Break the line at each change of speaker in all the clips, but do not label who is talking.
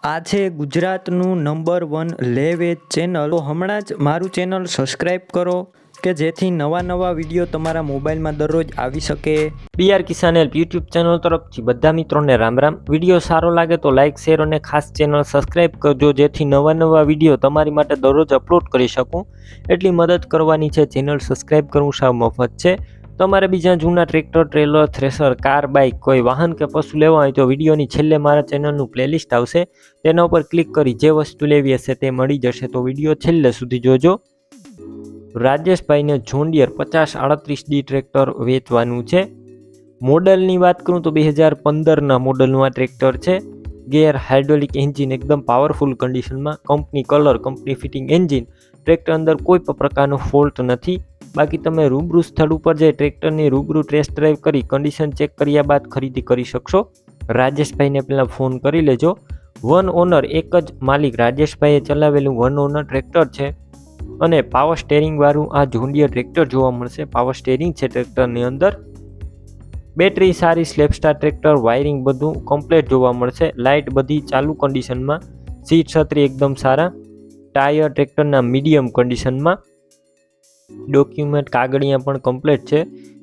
આ છે ગુજરાતનું નંબર 1 લે વેચ ચેનલ. તો હમણાં જ મારું ચેનલ સબસ્ક્રાઈબ કરો કે જેથી નવા વિડીયો તમારા મોબાઈલમાં દરરોજ આવી શકે.
D.R.K કિસાન યુટ્યુબ ચેનલ તરફથી બધા મિત્રોને રામ રામ. વિડીયો સારો લાગે તો લાઇક શેર અને ખાસ ચેનલ સબસ્ક્રાઈબ કરજો જેથી નવા વિડીયો તમારી માટે દરરોજ અપલોડ કરી શકું. એટલી મદદ કરવાની છે. ચેનલ સબસ્ક્રાઈબ કરવું સાવ મફત છે. તમારે બીજા જૂના tractor, trailer, thresher, car, bike, કોઈ વાહન કે પશુ લેવા હોય તો વિડીયોની છેલ્લે મારા ચેનલનું પ્લેલિસ્ટ આવશે. તેના ઉપર ક્લિક કરી જે વસ્તુ લેવી હશે તે મળી જશે. તો વિડીયો છેલ્લે સુધી જોજો. રાજેશભાઈને જોન ડિયર 5038 D ટ્રેક્ટર વેચવાનું છે. મોડલની વાત કરું તો 2015ના મોડલનું આ ટ્રેક્ટર છે. ગેર હાઇડ્રોલિક એન્જિન એકદમ પાવરફુલ કન્ડિશનમાં, company colour, company fitting engine. Tractor અંદર કોઈ પણ પ્રકારનો ફોલ્ટ નથી. બાકી તમે રૂબરૂ સ્થળ ઉપર જઈ ટ્રેક્ટરની રૂબરૂ ટેસ્ટ ડ્રાઈવ કરી કન્ડિશન ચેક કર્યા બાદ ખરીદી કરી શકશો. રાજેશભાઈને પહેલાં ફોન કરી લેજો. વન ઓનર, એક જ માલિક રાજેશભાઈએ ચલાવેલું વન ઓનર ટ્રેક્ટર છે અને પાવર સ્ટેરિંગ વાળું આ જોન ડિયર ટ્રેક્ટર જોવા મળશે. પાવર સ્ટેરિંગ છે ટ્રેક્ટરની અંદર. બેટરી સારી, સ્લેપસ્ટાર ટ્રેક્ટર, વાયરિંગ બધું કમ્પ્લીટ જોવા મળશે. લાઇટ બધી ચાલુ કન્ડિશનમાં, સીટ છત્રી એકદમ સારા, ટાયર ટ્રેક્ટરના મીડિયમ કન્ડિશનમાં, ડોક્યુમેન્ટ કાગળિયા પણ કમ્પ્લીટ છે.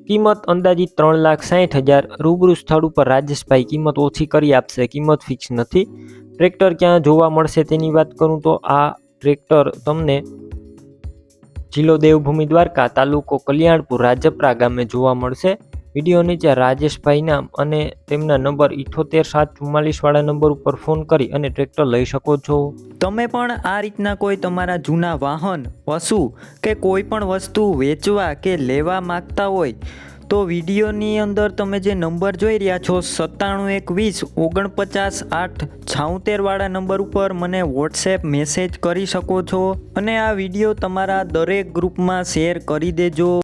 કિંમત અંદાજિત 3,60,000. રૂબરૂ સ્થળ ઉપર રાજેશભાઈ કિંમત ઓછી કરી આપશે, કિંમત ફિક્સ નથી. ટ્રેક્ટર ક્યાં જોવા મળશે તેની વાત કરું તો આ ટ્રેક્ટર તમને જિલ્લો દેવભૂમિ દ્વારકા, તાલુકો કલ્યાણપુર, રાજપરા ગામે જોવા મળશે. વિડીયો નીચે રાજેશભાઈ નામ અને તેમના નંબર 78,744 વાળા નંબર ઉપર ફોન કરી અને ટ્રેક્ટર લઈ શકો છો.
તમે પણ આ રીતના કોઈ તમારા જૂના વાહન, પશુ કે કોઈ પણ વસ્તુ વેચવા કે લેવા માંગતા હોય તો વિડીયોની અંદર તમે જે નંબર જોઈ રહ્યા છો 9712 49,876 વાળા નંબર ઉપર મને વોટ્સએપ મેસેજ કરી શકો છો અને આ વિડીયો તમારા દરેક ગ્રુપમાં શેર કરી દેજો.